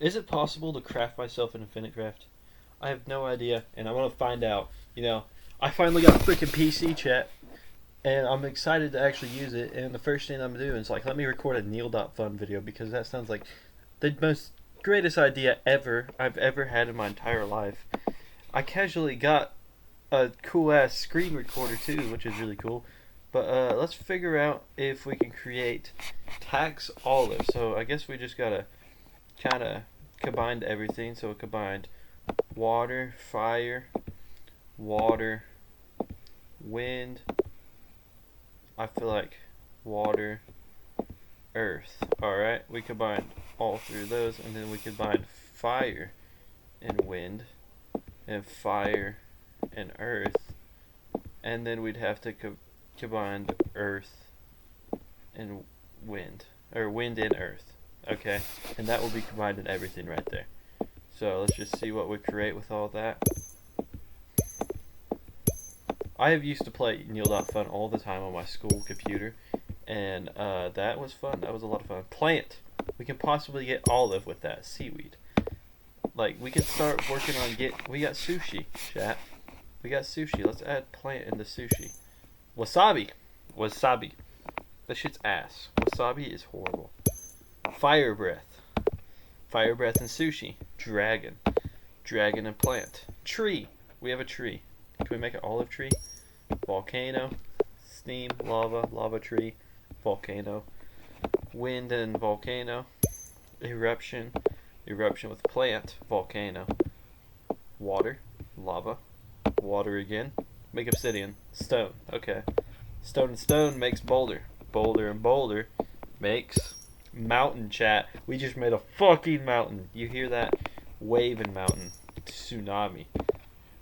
Is it possible to craft myself an infinite craft? I have no idea, and I want to find out. You know, I finally got a freaking PC, chat, and I'm excited to actually use it. And the first thing I'm doing is like, let me record a Neil.fun video because that sounds like the most greatest idea ever I've ever had in my entire life. I casually got a cool ass screen recorder too, which is really cool. But let's figure out if we can create tax olive. So I guess we just gotta kind of combine everything. So it combined water, fire, water, wind. I feel like water, earth. Alright, we combined all three of those, and then we combined fire and wind, and fire and earth, and then we'd have to combine earth and wind, or wind and earth. Okay, and that will be combined in everything right there. So let's just see what we create with all that. I have used to play Neil.fun all the time on my school computer, and that was fun. That was a lot of fun. Plant. We can possibly get olive with that. Seaweed. Like, we can start working on we got sushi, chat. We got sushi. Let's add plant into sushi. Wasabi. Wasabi. That shit's ass. Wasabi is horrible. Fire breath. Fire breath and sushi. Dragon. Dragon and plant. Tree. We have a tree. Can we make an olive tree? Volcano. Steam. Lava. Lava tree. Volcano. Wind and volcano. Eruption. Eruption with plant. Volcano. Water. Lava. Water again. Make obsidian. Stone. Okay. Stone and stone makes boulder. Boulder and boulder makes mountain, chat. We just made a fucking mountain. You hear that? Wave and mountain. Tsunami.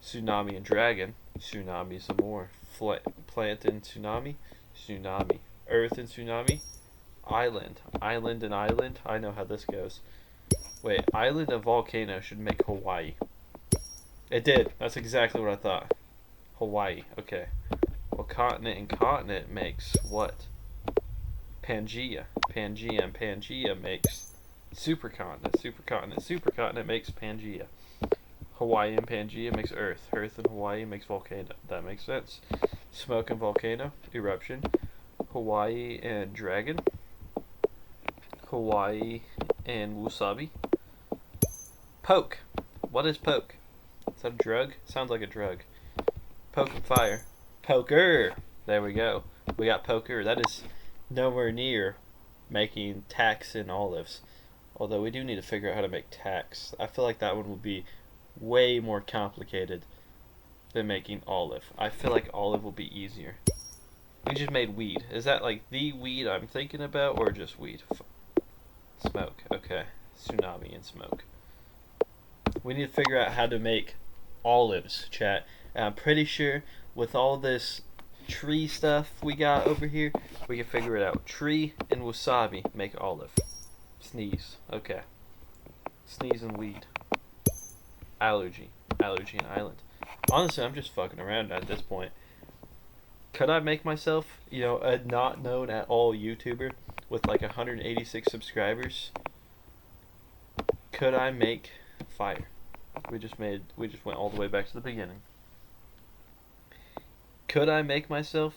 Tsunami and dragon. Tsunami some more. Plant and tsunami. Tsunami. Earth and tsunami. Island. Island and island. I know how this goes. Wait, island and volcano should make Hawaii. It did. That's exactly what I thought. Hawaii. Okay. Well, continent and continent makes what? Pangea. Pangea and Pangea makes supercontinent. Supercontinent. Supercontinent makes Pangea. Hawaii and Pangea makes Earth. Earth and Hawaii makes volcano. That makes sense. Smoke and volcano. Eruption. Hawaii and dragon. Hawaii and wasabi. Poke. What is poke? Is that a drug? Sounds like a drug. Poke and fire. Poker. There we go. We got poker. That is nowhere near making tax in olives. Although we do need to figure out how to make tax. I feel like that one would be way more complicated than making olive. I feel like olive will be easier. We just made weed. Is that like the weed I'm thinking about, or just weed? Smoke. Okay. Tsunami and smoke. We need to figure out how to make olives, chat. And I'm pretty sure with all this tree stuff we got over here, we can figure it out. Tree and wasabi make olive. Sneeze. Okay. Sneeze and weed. Allergy. Allergy and island. Honestly, I'm just fucking around at this point. Could I make myself, a not known at all YouTuber with like 186 subscribers? Could I make fire? We just went all the way back to the beginning. Could I make myself,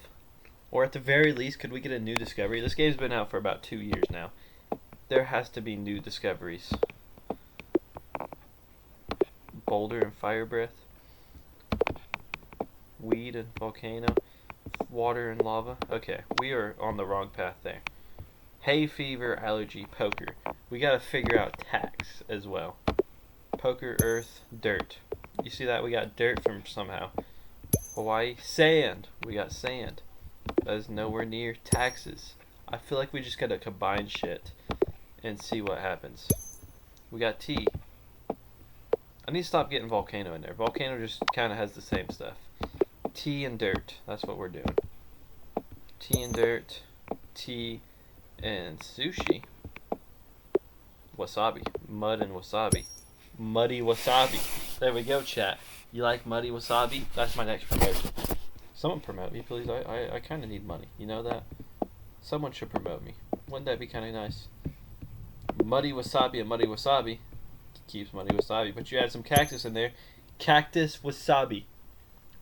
or at the very least, could we get a new discovery? This game's been out for about 2 years now. There has to be new discoveries. Boulder and fire breath. Weed and volcano. Water and lava. Okay, we are on the wrong path there. Hay fever, allergy, poker. We gotta figure out tax as well. Poker, earth, dirt. You see that? We got dirt from somehow. Hawaii, sand. We got sand. That is nowhere near taxes. I feel like we just gotta combine shit and see what happens. We got tea. I need to stop getting volcano in there. Volcano just kind of has the same stuff. Tea and dirt. That's what we're doing. Tea and dirt. Tea and sushi. Wasabi. Mud and wasabi. Muddy wasabi. There we go, chat. You like muddy wasabi? That's my next promotion. Someone promote me, please. I kind of need money. You know that? Someone should promote me. Wouldn't that be kind of nice? Muddy wasabi and muddy wasabi keeps money wasabi. But you add some cactus in there. Cactus wasabi.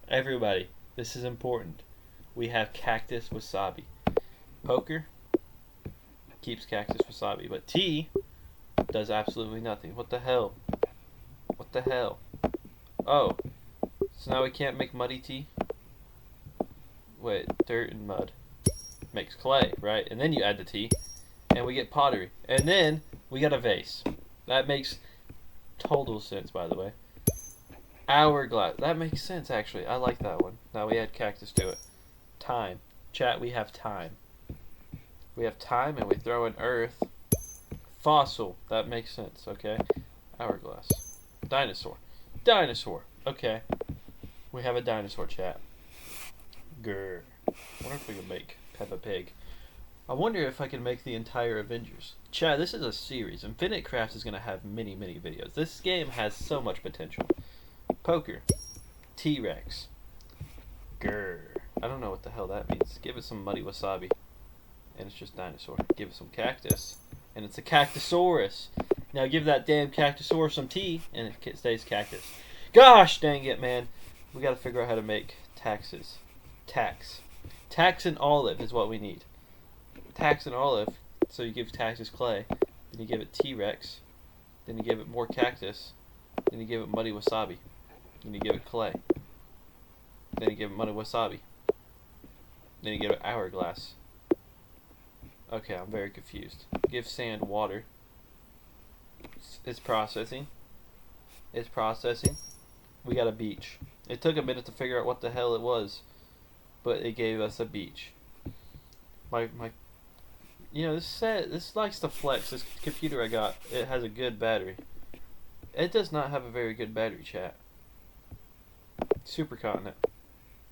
Everybody, this is important. We have cactus wasabi. Poker keeps cactus wasabi. But tea does absolutely nothing. What the hell? What the hell? Oh. So now we can't make muddy tea? Wait, dirt and mud makes clay, right? And then you add the tea, and we get pottery. And then we got a vase. That makes total sense, by the way. Hourglass. That makes sense, actually. I like that one. Now we add cactus to it. Time. Chat, we have time. We have time, and we throw in earth. Fossil. That makes sense, okay? Hourglass. Dinosaur. Dinosaur. Okay. We have a dinosaur, chat. Grr. I wonder if we can make Peppa Pig. I wonder if I can make the entire Avengers. Chad, this is a series. Infinite Crafts is going to have many, many videos. This game has so much potential. Poker. T-Rex. Grr. I don't know what the hell that means. Give it some muddy wasabi. And it's just dinosaur. Give it some cactus. And it's a Cactosaurus. Now give that damn Cactosaurus some tea, and it stays cactus. Gosh dang it, man. We got to figure out how to make taxes. Tax and olive is what we need. Tax and olive. So you give taxes clay. Then you give it T-Rex. Then you give it more cactus. Then you give it muddy wasabi. Then you give it clay. Then you give it muddy wasabi. Then you give it hourglass. Okay, I'm very confused. Give sand water. It's processing. It's processing. We got a beach. It took a minute to figure out what the hell it was, but it gave us a beach. This likes to flex. This computer I got, it has a good battery. It does not have a very good battery, chat. Supercontinent.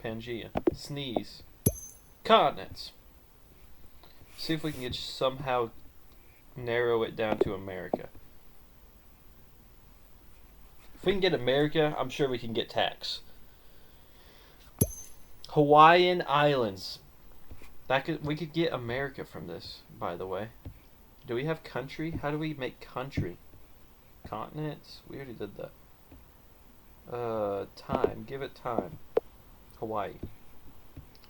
Pangea. Sneeze. Continents. See if we can somehow narrow it down to America. If we can get America, I'm sure we can get tax. Hawaiian Islands. We could get America from this, by the way. Do we have country? How do we make country? Continents? We already did that. Time. Give it time. Hawaii.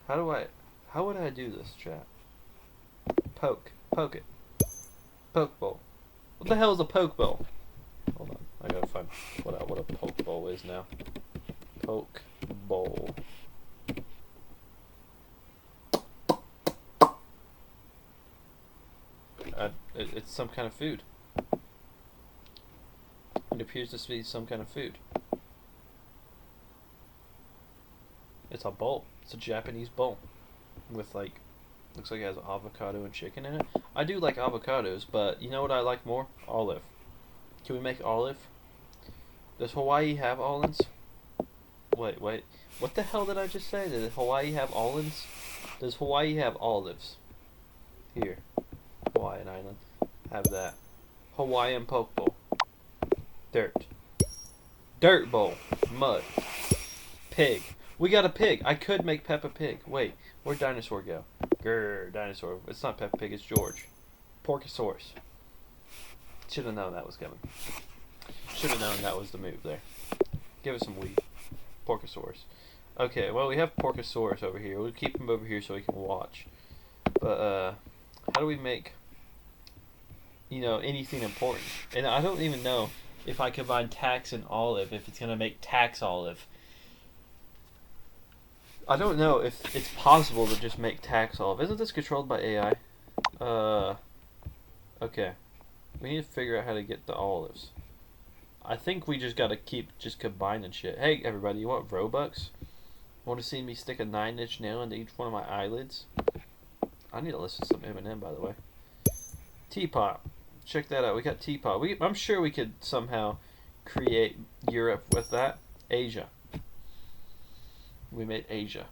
How would I do this, chat? Poke it. Poke bowl. What the hell is a poke bowl? Hold on, I gotta find what a poke bowl is now. Poke bowl. It's some kind of food. It appears to be some kind of food. It's a bowl. It's a Japanese bowl with looks like it has avocado and chicken in it. I do like avocados, but you know what I like more? Olive. Can we make olive? Does Hawaii have olives? Wait. What the hell did I just say? Did Hawaii have olives? Does Hawaii have olives? Here. Hawaiian Island. Have that. Hawaiian poke bowl. Dirt. Dirt bowl. Mud. Pig. We got a pig. I could make Peppa Pig. Wait. Where'd dinosaur go? Grr. Dinosaur. It's not Peppa Pig. It's George. Porkosaurus. Should have known that was coming. Should have known that was the move there. Give us some weed. Porkosaurus. Okay, well, we have Porkosaurus over here. We'll keep him over here so he can watch. But, how do we make, anything important? And I don't even know if I combine tax and olive, if it's going to make tax olive. I don't know if it's possible to just make tax olive. Isn't this controlled by AI? Okay. We need to figure out how to get the olives. I think we just gotta keep combining shit. Hey, everybody, you want Robux? Want to see me stick a 9-inch nail into each one of my eyelids? I need to listen to some Eminem, by the way. Teapot. Check that out. We got Teapot. I'm sure we could somehow create Europe with that. Asia. We made Asia.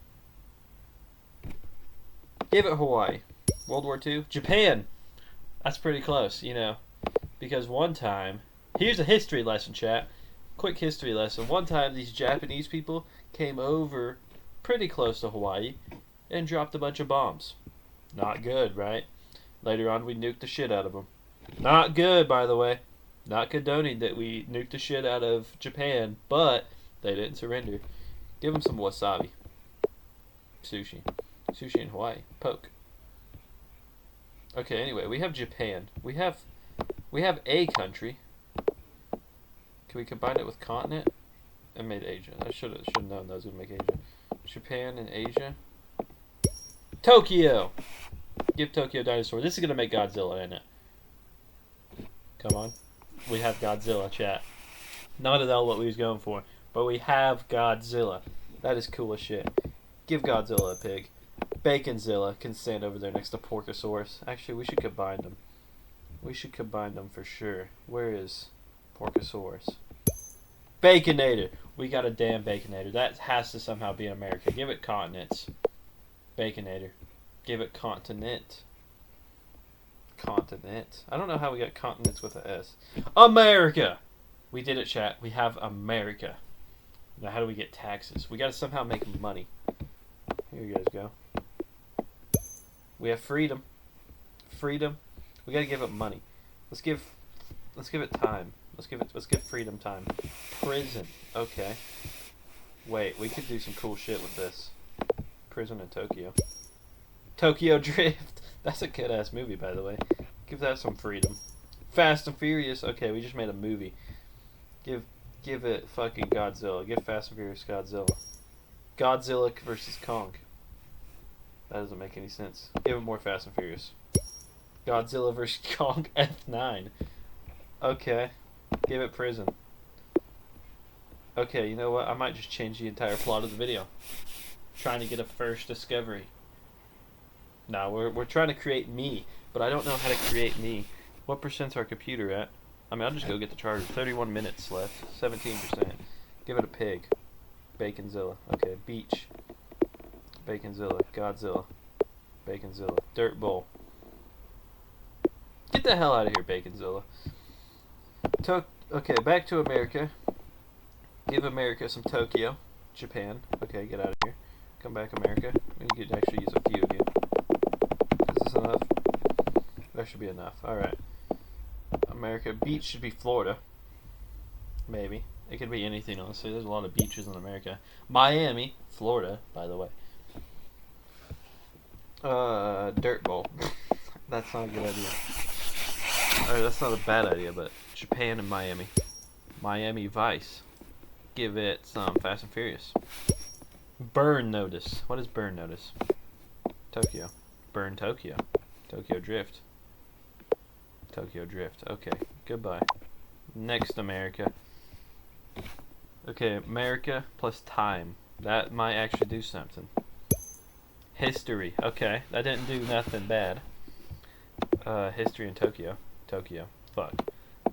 Give it Hawaii. World War II. Japan. That's pretty close, Because one time... Here's a history lesson, chat. Quick history lesson. One time, these Japanese people came over pretty close to Hawaii and dropped a bunch of bombs. Not good, right? Later on, we nuked the shit out of them. Not good, by the way. Not condoning that we nuked the shit out of Japan, but they didn't surrender. Give them some wasabi. Sushi. Sushi in Hawaii. Poke. Okay, anyway, we have Japan. We have a country. Can we combine it with continent? I made Asia. I should have known that was gonna make Asia. Japan and Asia. Tokyo. Give Tokyo dinosaur. This is gonna make Godzilla, ain't it? Come on. We have Godzilla, chat. Not at all what we was going for, but we have Godzilla. That is cool as shit. Give Godzilla a pig. Baconzilla can stand over there next to Porkosaurus. Actually, we should combine them. We should combine them for sure. Where is Porkosaurus? Baconator. We got a damn Baconator. That has to somehow be in America. Give it continents. Baconator. Give it continent. Continent. I don't know how we got continents with a S. America! We did it, chat. We have America. Now, how do we get taxes? We gotta somehow make money. Here you guys go. We have freedom. Freedom. We gotta give it money. Let's give it time. Let's give freedom time. Prison. Okay. Wait, we could do some cool shit with this. Prison in Tokyo. Tokyo Drift. That's a good ass movie, by the way. Give that some freedom. Fast and Furious. Okay, we just made a movie. Give it fucking Godzilla. Give Fast and Furious Godzilla. Godzilla versus Kong. That doesn't make any sense. Give it more Fast and Furious. Godzilla vs. Kong F9. Okay. Give it prison. Okay, you know what? I might just change the entire plot of the video. Trying to get a first discovery. Nah, we're trying to create me, but I don't know how to create me. What percent's our computer at? I mean, I'll just go get the charger. 31 minutes left. 17%. Give it a pig. Baconzilla. Okay, beach. Baconzilla. Godzilla. Baconzilla. Dirt bowl. Get the hell out of here, Baconzilla. Okay, back to America. Give America some Tokyo. Japan. Okay, get out of here. Come back, America. We could actually use a few of you. Is this enough? That should be enough. Alright. America. Beach should be Florida. Maybe. It could be anything, honestly. There's a lot of beaches in America. Miami. Florida, by the way. Dirt bowl. That's not a good idea. Alright, that's not a bad idea, but Japan and Miami. Miami Vice. Give it some Fast and Furious. Burn notice. What is burn notice? Tokyo. Burn Tokyo. Tokyo Drift. Tokyo Drift. Okay, goodbye. Next, America. Okay, America plus time. That might actually do something. History. Okay, that didn't do nothing bad. History in Tokyo. Tokyo. Fuck.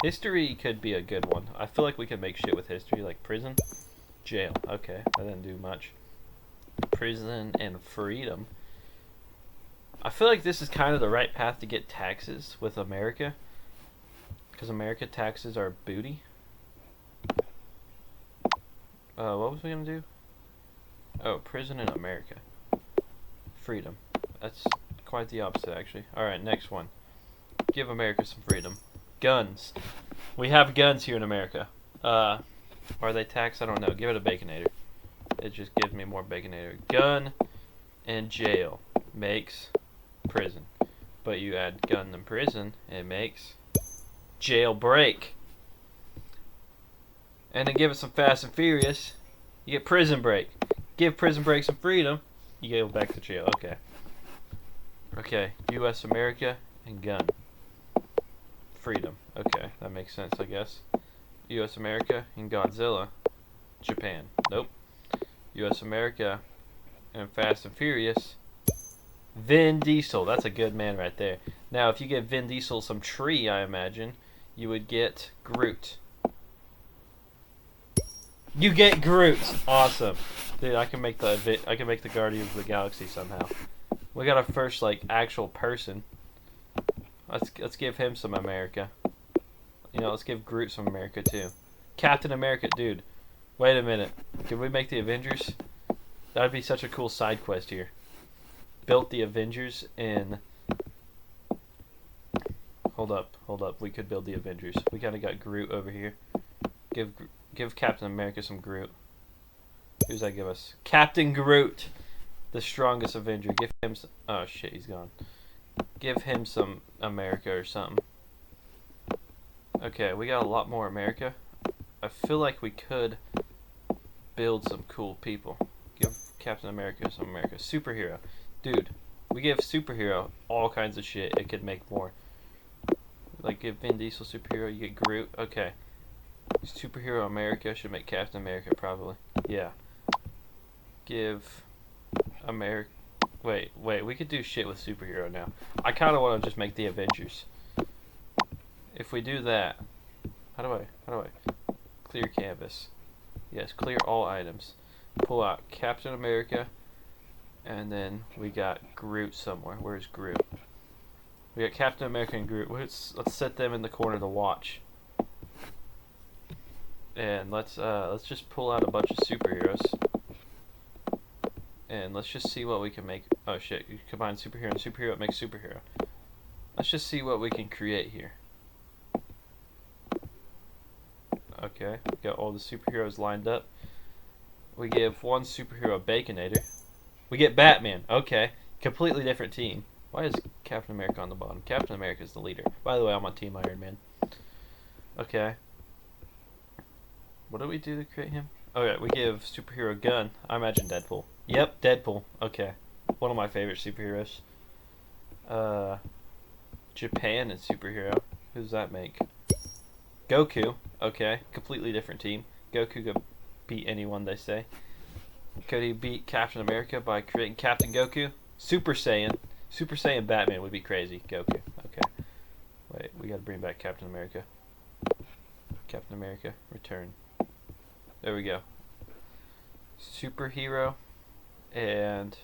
History could be a good one. I feel like we could make shit with history, like prison, jail. Okay, that didn't do much. Prison and freedom. I feel like this is kind of the right path to get taxes with America, because America taxes our booty. What was we gonna do? Oh, prison in America. Freedom. That's quite the opposite, actually. Alright, next one. Give America some freedom. Guns. We have guns here in America. Are they taxed? I don't know. Give it a Baconator. It just gives me more Baconator. Gun and jail makes prison. But you add gun and prison, it makes jailbreak. And then give it some Fast and Furious. You get prison break. Give prison break some freedom. You go back to jail. Okay. Okay. U.S. America and gun. Freedom. Okay, that makes sense, I guess. U.S. America and Godzilla. Japan. Nope. U.S. America and Fast and Furious. Vin Diesel. That's a good man right there. Now, if you give Vin Diesel some tree, I imagine, you would get Groot. You get Groot. Awesome. Dude, I can make the Guardians of the Galaxy somehow. We got our first actual person. Let's give him some America. You know, let's give Groot some America too. Captain America, dude. Wait a minute. Can we make the Avengers? That'd be such a cool side quest here. Built the Avengers in Hold up. We could build the Avengers. We kind of got Groot over here. Give Captain America some Groot. Who's that give us? Captain Groot, the strongest Avenger. Give him some... Oh shit, he's gone. Give him some America or something. Okay, we got a lot more America. I feel like we could build some cool people. Give Captain America some America. Superhero. Dude, we give superhero all kinds of shit. It could make more. Like, give Vin Diesel superhero, you get Groot. Okay. Superhero America should make Captain America, probably. Yeah. Give America... Wait, we could do shit with superhero now. I kind of want to just make the Avengers. If we do that... How do I... Clear canvas. Yes, clear all items. Pull out Captain America. And then we got Groot somewhere. Where's Groot? We got Captain America and Groot. Let's set them in the corner to watch. And let's just pull out a bunch of superheroes. And let's just see what we can make. Oh shit, you combine superhero and superhero, it makes superhero. Let's just see what we can create here. Okay, got all the superheroes lined up. We give one superhero Baconator. We get Batman. Okay, completely different team. Why is Captain America on the bottom? Captain America is the leader. By the way, I'm on Team Iron Man. Okay. What do we do to create him? Okay, we give superhero gun. I imagine Deadpool. Yep, Deadpool. Okay. One of my favorite superheroes. Japan and superhero. Who does that make? Goku. Okay, completely different team. Goku could beat anyone, they say. Could he beat Captain America by creating Captain Goku? Super Saiyan. Super Saiyan Batman would be crazy. Goku. Okay. Wait, we gotta bring back Captain America. Captain America, return. There we go. Superhero. And...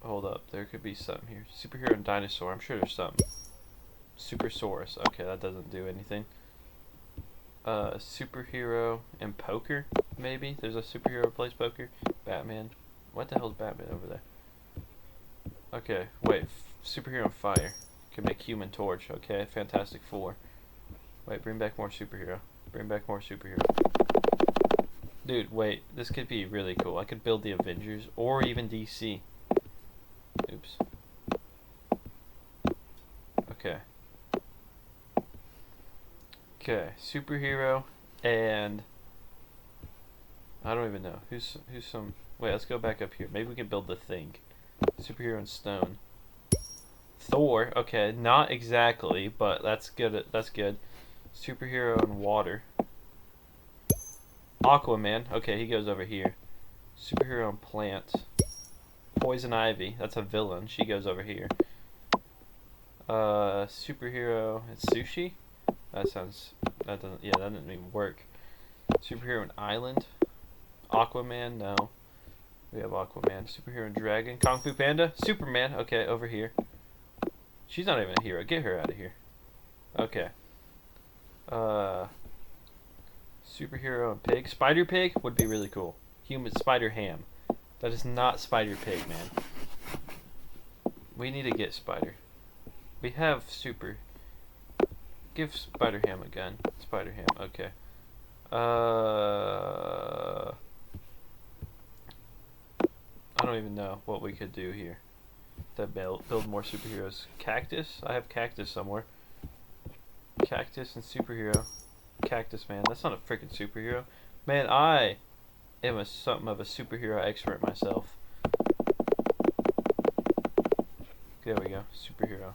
Hold up, there could be something here. Superhero and dinosaur. I'm sure there's something. Supersaurus. Okay, that doesn't do anything. Superhero and poker, maybe? There's a superhero who plays poker. Batman. What the hell is Batman over there? Okay, wait. Superhero and fire. Can make Human Torch. Okay, Fantastic Four. Wait, bring back more superhero. Bring back more superhero. Dude, wait. This could be really cool. I could build the Avengers or even DC. Oops. Okay. Okay, superhero and I don't even know who's some. Wait, let's go back up here. Maybe we can build the Thing. Superhero and stone. Thor. Okay, not exactly, but that's good. That's good. Superhero and water. Aquaman. Okay, he goes over here. Superhero and plant. Poison Ivy. That's a villain. She goes over here. Superhero and sushi. That doesn't even work. Superhero and island. Aquaman, no. We have Aquaman. Superhero and dragon. Kung Fu Panda. Superman. Okay, over here. She's not even a hero. Get her out of here. Okay. Superhero and pig. Spider Pig would be really cool. Human Spider Ham. That is not Spider Pig, man. We need to get Spider. We have super. Give Spider Ham a gun. Spider Ham. Okay. I don't even know what we could do here to build more superheroes. Cactus? I have cactus somewhere. Cactus and superhero. Cactus Man. That's not a freaking superhero. Man, I am something of a superhero expert myself. There we go. Superhero.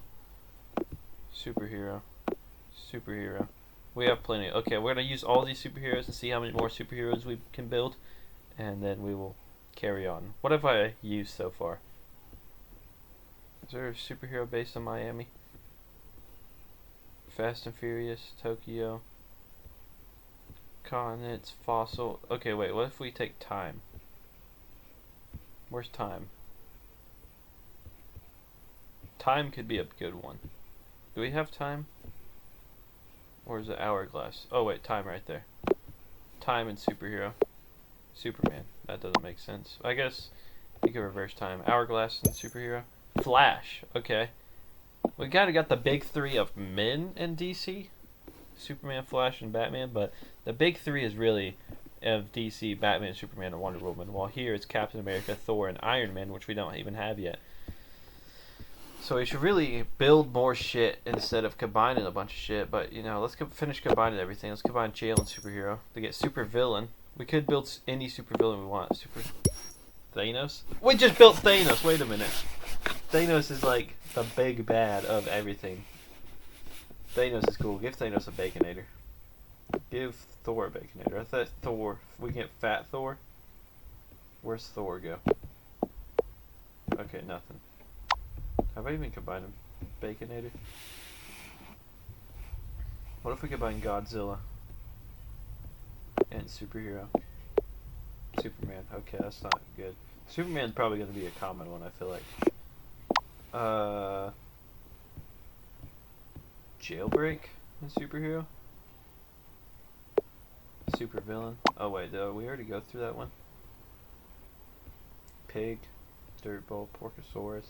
Superhero. Superhero. We have plenty. Okay, we're going to use all these superheroes and see how many more superheroes we can build. And then we will carry on. What have I used so far? Is there a superhero based in Miami? Fast and Furious, Tokyo. Continents, Fossil. Okay, wait, what if we take Time? Where's Time? Time could be a good one. Do we have Time? Or is it Hourglass? Oh wait, Time right there. Time and superhero. Superman. That doesn't make sense. I guess you could reverse time. Hourglass and superhero. Flash. Okay. We kind of got the big three of men in DC. Superman, Flash, and Batman. But the big three is really of DC, Batman, Superman, and Wonder Woman. While here it's Captain America, Thor, and Iron Man, which we don't even have yet. So we should really build more shit instead of combining a bunch of shit. But, you know, let's finish combining everything. Let's combine jail and superhero to get super villain. We could build any super villain we want. Super Thanos? We just built Thanos. Wait a minute. Thanos is like the big bad of everything. Thanos is cool. Give Thanos a Baconator. Give Thor a Baconator. I thought Thor... We can get Fat Thor. Where's Thor go? Okay, nothing. Have I even combined them? Baconator? What if we combine Godzilla and superhero? Superman. Okay, that's not good. Superman's probably going to be a common one, I feel like. Jailbreak and superhero? Super villain. Oh wait, did we already go through that one? Pig, Dirtball, Porcosaurus,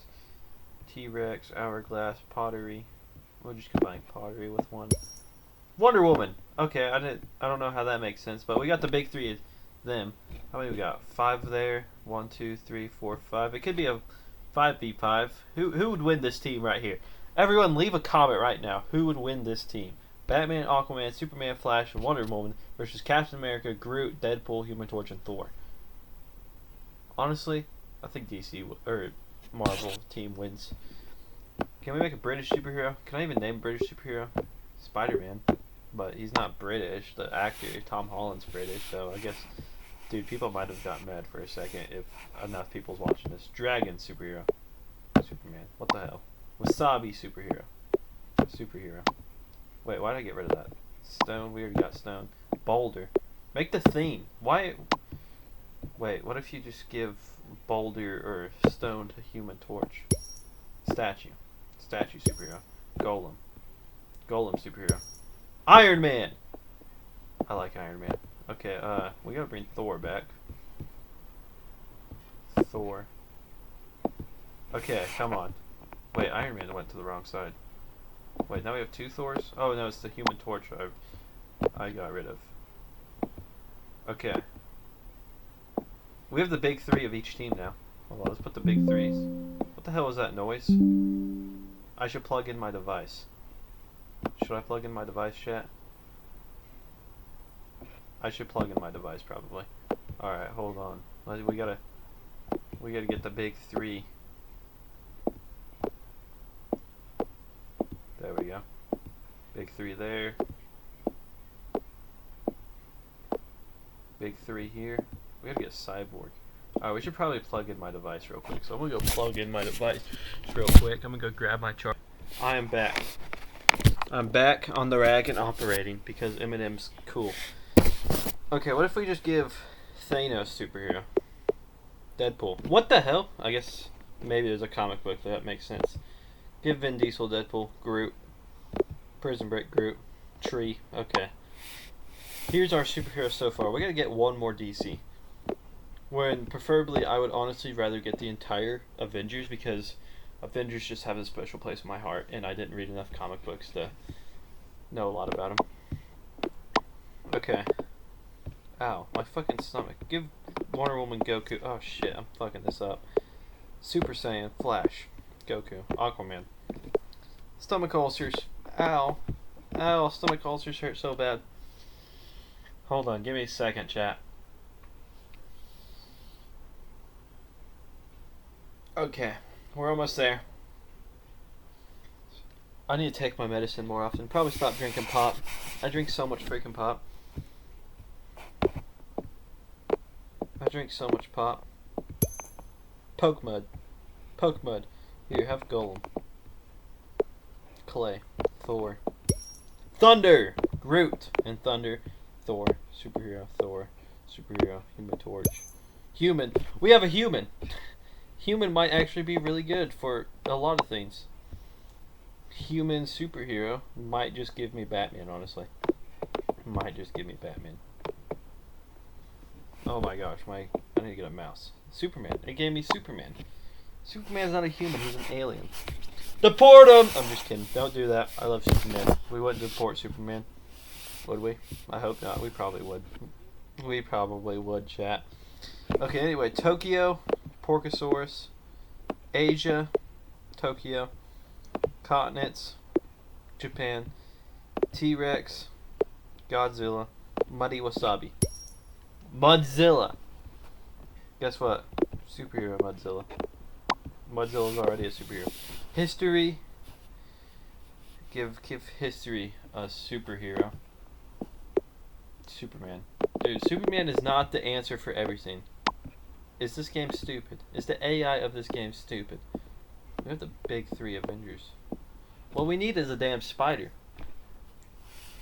T-Rex, Hourglass, Pottery. We'll just combine Pottery with one. Wonder Woman. Okay, I don't know how that makes sense, but we got the big three of them. How many we got? 5 there. 1, 2, 3, 4, 5. It could be a 5v5. Who would win this team right here? Everyone, leave a comment right now. Who would win this team? Batman, Aquaman, Superman, Flash, and Wonder Woman versus Captain America, Groot, Deadpool, Human Torch, and Thor. Honestly, I think DC or Marvel team wins. Can we make a British superhero? Can I even name a British superhero? Spider-Man. But he's not British. The actor, Tom Holland's British, so I guess... Dude, people might have gotten mad for a second if enough people's watching this. Dragon superhero. Superman. What the hell? Wasabi superhero. Superhero. Wait, why did I get rid of that? Stone, we already got stone. Boulder. Make the theme. Why... Wait, what if you just give Boulder or stone to Human Torch? Statue. Statue superhero. Golem. Golem superhero. Iron Man! I like Iron Man. Okay, we gotta bring Thor back. Thor. Okay, come on. Wait, Iron Man went to the wrong side. Wait, now we have 2 Thors? Oh no, it's the Human Torch I got rid of. Okay. We have the big 3 of each team now. Hold on, let's put the big 3s. What the hell was that noise? I should plug in my device. Should I plug in my device, chat? I should plug in my device, probably. Alright, hold on. We gotta get the big 3. There we go. Big 3 there. Big 3 here. We gotta get Cyborg. Alright, we should probably plug in my device real quick. So I'm gonna go plug in my device real quick. I'm gonna go grab my charger. I am back. I'm back on the rag and operating because Eminem's cool. Okay, what if we just give Thanos superhero? Deadpool. What the hell? I guess maybe there's a comic book that makes sense. Give Vin Diesel Deadpool. Groot. Prison Break Groot. Tree. Okay. Here's our superhero so far. We gotta get one more DC. When preferably I would honestly rather get the entire Avengers because Avengers just have a special place in my heart and I didn't read enough comic books to know a lot about them. Okay. Ow, my fucking stomach. Give Wonder Woman Goku. Oh shit, I'm fucking this up. Super Saiyan, Flash, Goku, Aquaman. Stomach ulcers. Ow. Ow, stomach ulcers hurt so bad. Hold on, give me a second, chat. Okay, we're almost there. I need to take my medicine more often. Probably stop drinking pop. I drink so much freaking pop. I drink so much pop. Poke mud. Poke mud. Here, have Golem. Clay. Thor. Thunder! Groot and Thunder. Thor. Superhero. Thor. Superhero. Human Torch. Human. We have a human! Human might actually be really good for a lot of things. Human superhero might just give me Batman, honestly. Might just give me Batman. Oh my gosh, I need to get a mouse. Superman. It gave me Superman. Superman's not a human, he's an alien. Deport him! I'm just kidding. Don't do that. I love Superman. We wouldn't deport Superman, would we? I hope not. We probably would. We probably would, chat. Okay, anyway. Tokyo, Porcosaurus, Asia, Tokyo, continents, Japan, T-Rex, Godzilla, Muddy Wasabi. Mudzilla! Guess what? Superhero Mudzilla. Mudzilla's already a superhero. History. Give history a superhero. Superman. Dude, Superman is not the answer for everything. Is this game stupid? Is the AI of this game stupid? We have the big three Avengers. What we need is a damn spider.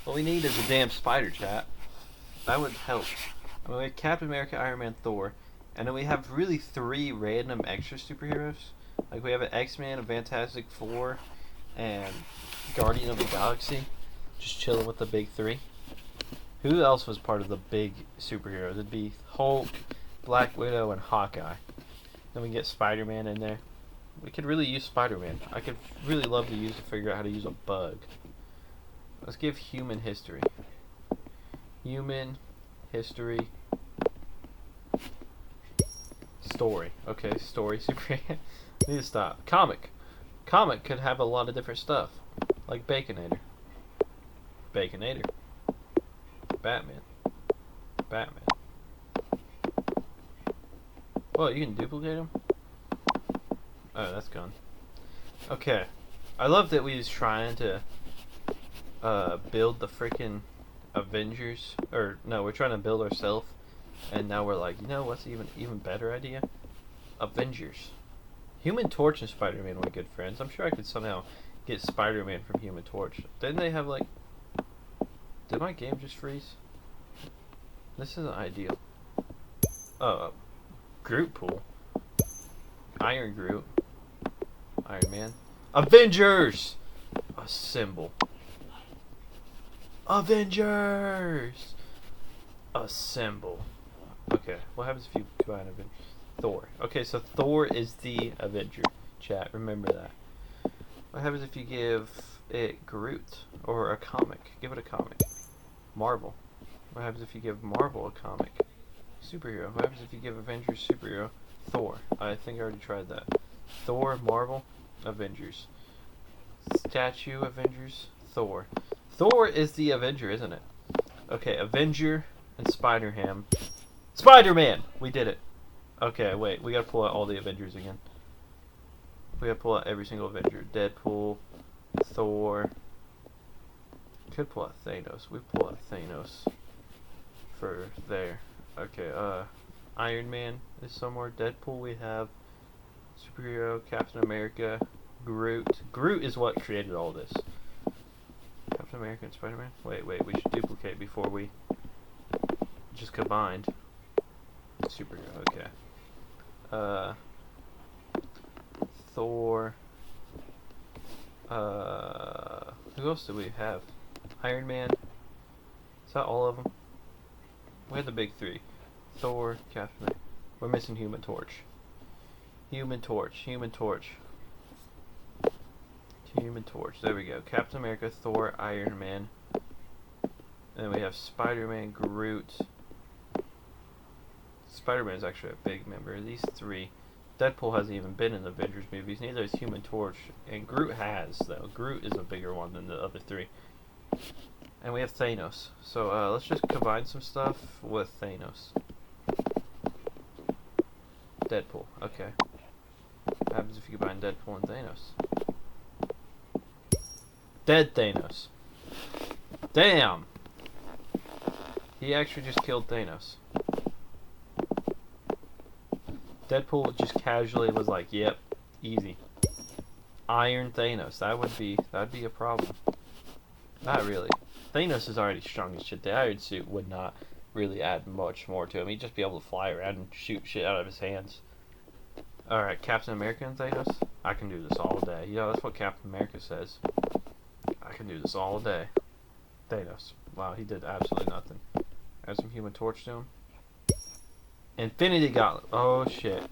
What we need is a damn spider, chat. That would help. I mean, we have Captain America, Iron Man, Thor. And then we have really 3 random extra superheroes. Like we have an X-Men, a Fantastic Four, and Guardian of the Galaxy. Just chilling with the big 3. Who else was part of the big superheroes? It'd be Hulk, Black Widow, and Hawkeye. Then we get Spider-Man in there. We could really use Spider-Man. I could really love to figure out how to use a bug. Let's give human history. Human history. Story. Okay, story superhero. Need to stop. Comic. Comic could have a lot of different stuff. Like Baconator. Baconator. Batman. Batman. Well, you can duplicate him? Oh, that's gone. Okay. I love that we was trying to build the freaking Avengers. Or, no, we're trying to build ourselves. And now we're like, you know what's even better idea? Avengers. Human Torch and Spider-Man were good friends. I'm sure I could somehow get Spider-Man from Human Torch. Didn't they have like... Did my game just freeze? This isn't ideal. Groot pool. Iron Groot. Iron Man. Avengers! Assemble. Avengers! Assemble. Okay, what happens if you combine Avengers? Thor. Okay, so Thor is the Avenger. Chat, remember that. What happens if you give it Groot? Or a comic? Give it a comic. Marvel. What happens if you give Marvel a comic? Superhero. What happens if you give Avengers superhero? Thor. I think I already tried that. Thor, Marvel, Avengers. Statue, Avengers, Thor. Thor is the Avenger, isn't it? Okay, Avenger and Spider-Ham. Spider-Man! We did it. Okay, wait. We gotta pull out all the Avengers again. We gotta pull out every single Avenger. Deadpool, Thor. Could pull out Thanos. We pull out Thanos for there. Okay, Iron Man is somewhere. Deadpool we have. Superhero, Captain America, Groot. Groot is what created all this. Captain America and Spider-Man? Wait, we should duplicate before we just combined. Superhero, okay. Thor. Who else do we have? Iron Man. Is that all of them? We had the big 3. Thor, Captain America. We're missing Human Torch. Human Torch. Human Torch. Human Torch. There we go. Captain America, Thor, Iron Man. And then we have Spider-Man, Groot. Spider-Man is actually a big member. These 3. Deadpool hasn't even been in the Avengers movies. Neither is Human Torch. And Groot has, though. Groot is a bigger one than the other 3. And we have Thanos. So let's just combine some stuff with Thanos. Deadpool. Okay. What happens if you combine Deadpool and Thanos? Dead Thanos. Damn! He actually just killed Thanos. Deadpool just casually was like, yep, easy. Iron Thanos. That'd be a problem. Not really. Thanos is already strong as shit. The iron suit would not really add much more to him. He'd just be able to fly around and shoot shit out of his hands. Alright, Captain America and Thanos? I can do this all day. You know, that's what Captain America says. I can do this all day. Thanos. Wow, he did absolutely nothing. Add some Human Torch to him. Infinity Gauntlet. Oh, shit.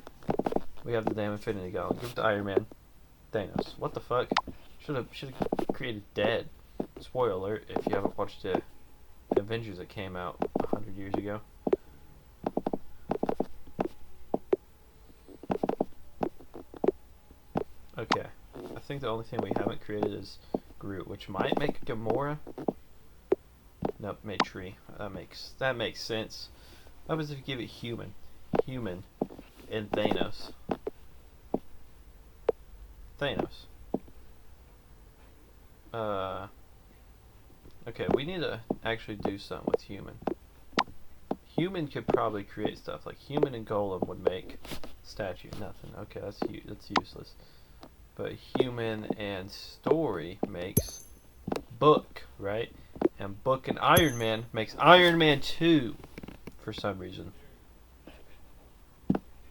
We have the damn Infinity Gauntlet. Give it to Iron Man. Thanos. What the fuck? Should have created Dead. Spoiler alert if you haven't watched the Avengers that came out 100 years ago. Okay. I think the only thing we haven't created is Groot, which might make Gamora. Nope, made Tree. That makes sense. What happens if you give it human? Human and Thanos. Thanos. Okay, we need to actually do something with human. Human could probably create stuff like human and golem would make statue. Nothing. Okay, that's useless. But human and story makes book, right? And book and Iron Man makes Iron Man 2 for some reason.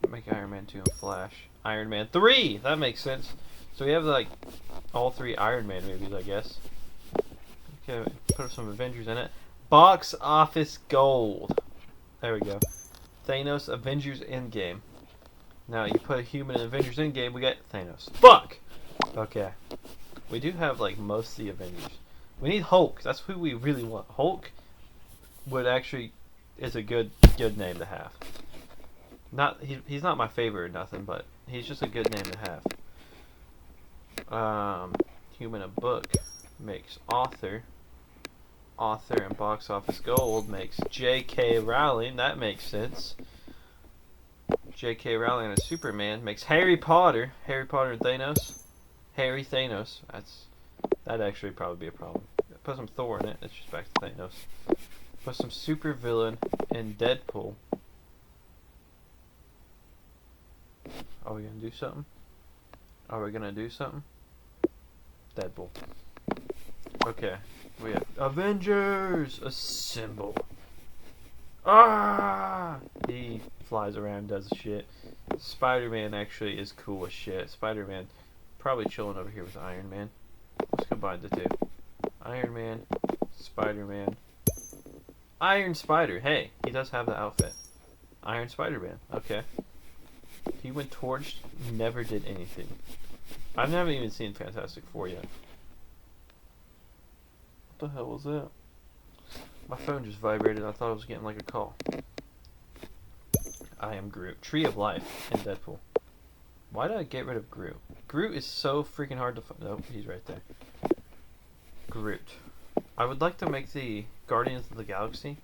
Make Iron Man 2 and Flash. Iron Man 3! That makes sense. So we have like all 3 Iron Man movies, I guess. Okay, put some Avengers in it. Box office gold. There we go. Thanos Avengers Endgame. Now you put a human in Avengers Endgame, we get Thanos. Fuck! Okay. We do have like most of the Avengers. We need Hulk. That's who we really want. Hulk would actually is a good name to have. He's not my favorite or nothing, but he's just a good name to have. Human and book makes author. Author and box office gold makes J.K. Rowling. That makes sense. J.K. Rowling and Superman makes Harry Potter. Harry Potter and Thanos. Harry Thanos. That'd actually probably be a problem. Put some Thor in it. It's just back to Thanos. Put some super villain in Deadpool. Are we gonna do something? Are we gonna do something? Deadpool. Okay. We have Avengers Assemble. Ah! He flies around, does shit. Spider-Man actually is cool as shit. Spider-Man probably chilling over here with Iron Man. Let's combine the two. Iron Man, Spider-Man. Iron Spider. Hey, he does have the outfit. Iron Spider-Man. Okay. Human Torch never did anything. I haven't even seen Fantastic Four yet. What the hell was that? My phone just vibrated. I thought I was getting like a call. I am Groot. Tree of Life in Deadpool. Why did I get rid of Groot? Groot is so freaking hard to find. Nope, he's right there. Groot. I would like to make the Guardians of the Galaxy.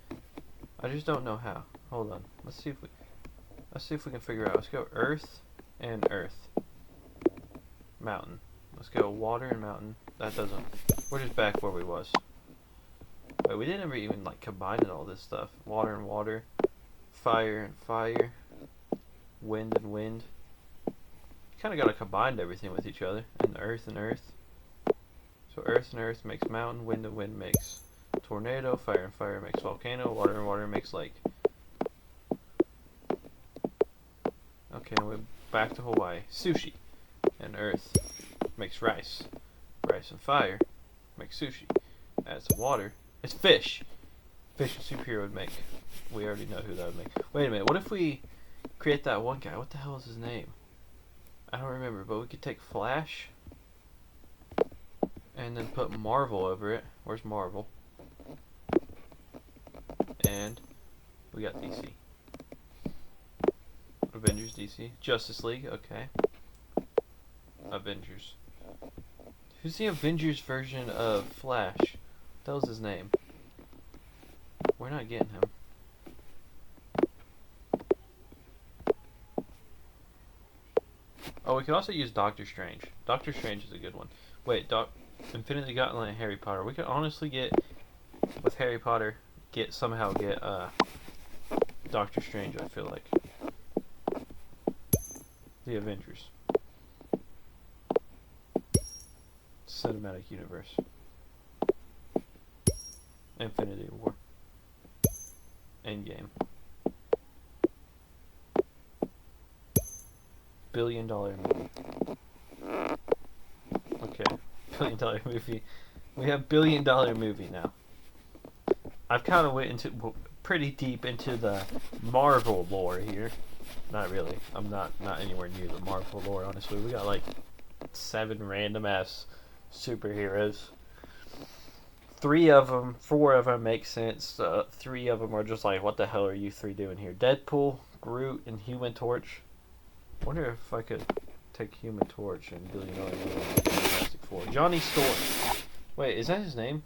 I just don't know how. Hold on. Let's see if we can figure out. Let's go Earth and Earth. Mountain. Let's go water and mountain. That doesn't. We're just back where we was. Wait, we didn't ever even like combine all this stuff. Water and water. Fire and fire. Wind and wind. Kind of got to combine everything with each other. And earth and earth. So earth and earth makes mountain. Wind and wind makes tornado. Fire and fire makes volcano. Water and water makes lake. Okay, we're back to Hawaii. Sushi. And earth makes rice. Rice and fire makes sushi. Adds some water. It's fish. Fish and superhero would make. We already know who that would make. Wait a minute. What if we create that one guy? What the hell is his name? I don't remember, but we could take Flash and then put Marvel over it. Where's Marvel? And we got DC. Avengers, DC. Justice League, okay. Avengers. Who's the Avengers version of Flash? What the hell's his name? We're not getting him. Oh, we could also use Doctor Strange. Doctor Strange is a good one. Wait, Infinity Gauntlet and Harry Potter. We could honestly get, with Harry Potter, somehow get Doctor Strange, I feel like. The Avengers. Cinematic Universe. Infinity War. Endgame. $1 billion movie. Okay, $1 billion movie. We have $1 billion movie now. I've kind of went into pretty deep into the Marvel lore here. Not really. I'm not anywhere near the Marvel lore. Honestly, we got like 7 random ass superheroes. 4 of them make sense. 3 of them are just like, what the hell are you 3 doing here? Deadpool, Groot, and Human Torch. I wonder if I could take Human Torch and Billionaire Fantastic Four. Johnny Storm. Wait, is that his name?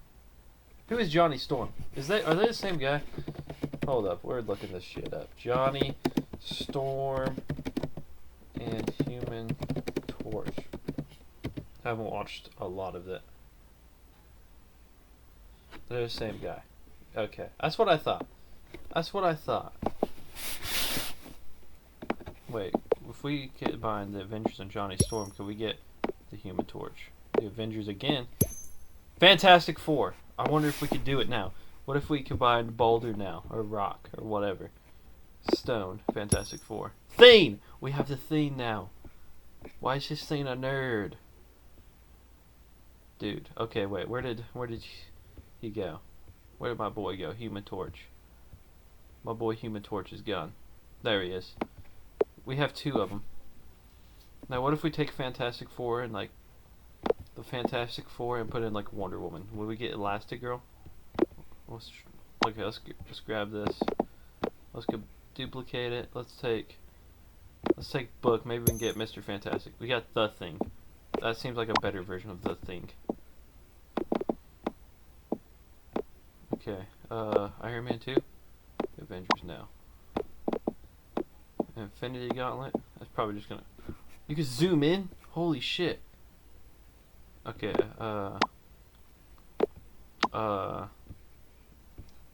Who is Johnny Storm? Are they the same guy? Hold up, we're looking this shit up. Johnny Storm and Human Torch. I haven't watched a lot of that. They're the same guy. Okay, that's what I thought. Wait, if we combine the Avengers and Johnny Storm, could we get the Human Torch? The Avengers again. Fantastic Four. I wonder if we could do it now. What if we combined Boulder now, or Rock, or whatever? Stone. Fantastic Four. Thane! We have the Thane now. Why is this Thane a nerd? Dude. Okay, wait. Where did he go? Where did my boy go? Human Torch. My boy Human Torch is gone. There he is. We have 2 of them. Now, what if we take Fantastic Four and, like, the Fantastic Four and put in, like, Wonder Woman? Would we get Elastigirl? Okay, let's grab this. Let's go duplicate it. Let's take Book. Maybe we can get Mr. Fantastic. We got The Thing. That seems like a better version of The Thing. Okay, Iron Man 2. Avengers now. Infinity Gauntlet. That's probably just gonna... You can zoom in? Holy shit. Okay,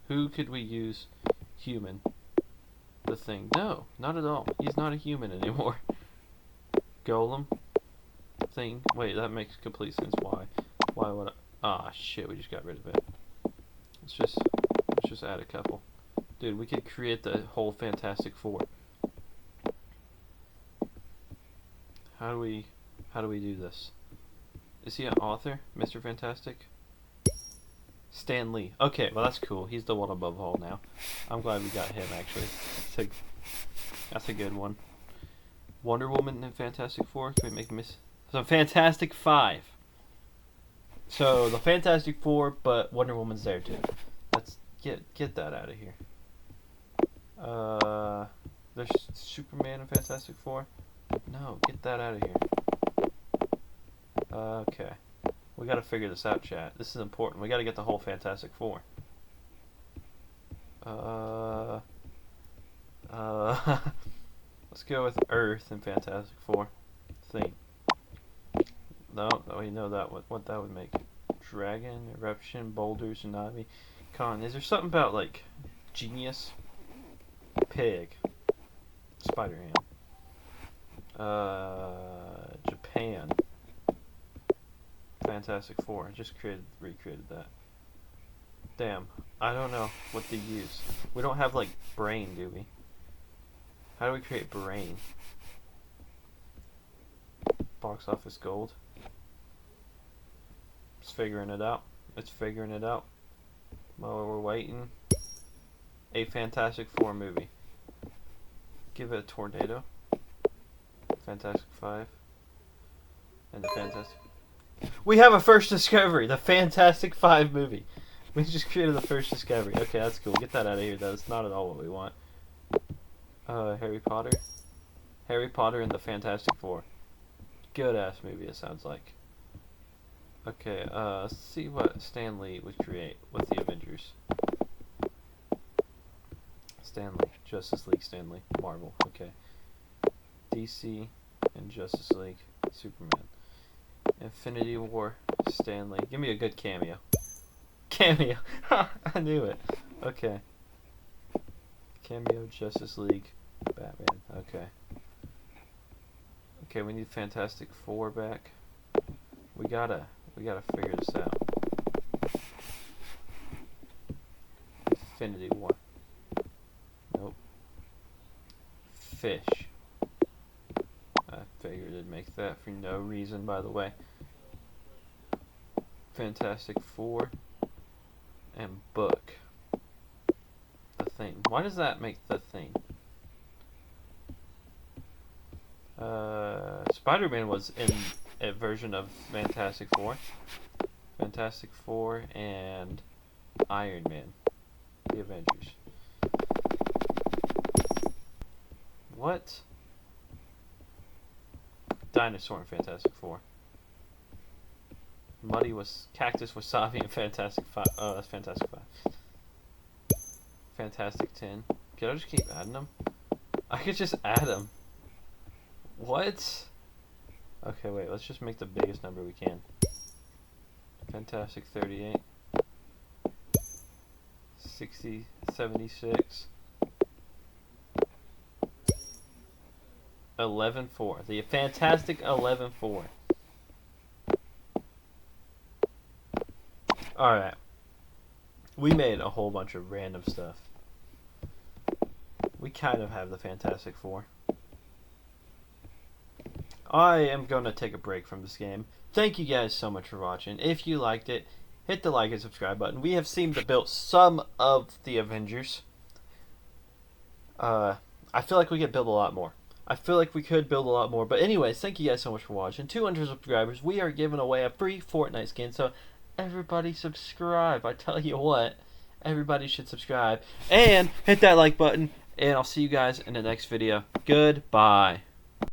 who could we use? Human. The Thing. No, not at all. He's not a human anymore. Golem. Thing. Wait, that makes complete sense. Why would I... Ah, shit, we just got rid of it. Let's just add a couple. Dude, we could create the whole Fantastic Four. How do we do this? Is he an author? Mr. Fantastic? Stan Lee. Okay, well that's cool. He's the one above all now. I'm glad we got him, actually. That's a good one. Wonder Woman and Fantastic Four. Can we make So Fantastic 5. So the Fantastic Four, but Wonder Woman's there too. Let's get that out of here. There's Superman and Fantastic Four. No, get that out of here. Okay. We gotta figure this out, chat. This is important. We gotta get the whole Fantastic Four. Let's go with Earth and Fantastic Four. Thing. No, we know that what that would make. Dragon, Eruption, Boulder, Tsunami, Con. Is there something about, like, Genius? Pig. Spider-Ham. Japan. Fantastic Four. I just recreated that. Damn. I don't know what to use. We don't have, like, Brain, do we? How do we create Brain? Box office gold. It's figuring it out. While we're waiting. A Fantastic Four movie. Give it a tornado. Fantastic 5. And the Fantastic... We have a first discovery! The Fantastic 5 movie. We just created the first discovery. Okay, that's cool. Get that out of here. That's not at all what we want. Harry Potter. Harry Potter and the Fantastic Four. Good ass movie, it sounds like. Okay, let's see what Stan Lee would create with the Avengers. Stan Lee. Justice League, Stan Lee. Marvel. Okay. DC and Justice League. Superman. Infinity War. Stan Lee. Give me a good cameo. Cameo. I knew it. Okay. Cameo, Justice League, Batman. Okay. Okay, we need Fantastic Four back. We gotta figure this out. Infinity War. Nope. Fish. I figured it'd make that for no reason, by the way. Fantastic Four. And Book. The Thing. Why does that make the Thing? Spider-Man was in a version of Fantastic Four. Fantastic Four and Iron Man. The Avengers. What? Dinosaur in Fantastic Four. Muddy was Cactus Wasabi in Fantastic Five. Oh, that's Fantastic Five. Fantastic 10. Can I just keep adding them? I could just add them. What? Okay, wait. Let's just make the biggest number we can. Fantastic 38. 60, 76. 11-4. The Fantastic 11-4. Alright. We made a whole bunch of random stuff. We kind of have the Fantastic Four. I am going to take a break from this game. Thank you guys so much for watching. If you liked it, hit the like and subscribe button. We have seemed to build some of the Avengers. I feel like we could build a lot more. I feel like we could build a lot more. But anyways, thank you guys so much for watching. 200 subscribers. We are giving away a free Fortnite skin. So everybody subscribe. I tell you what. Everybody should subscribe. And hit that like button. And I'll see you guys in the next video. Goodbye.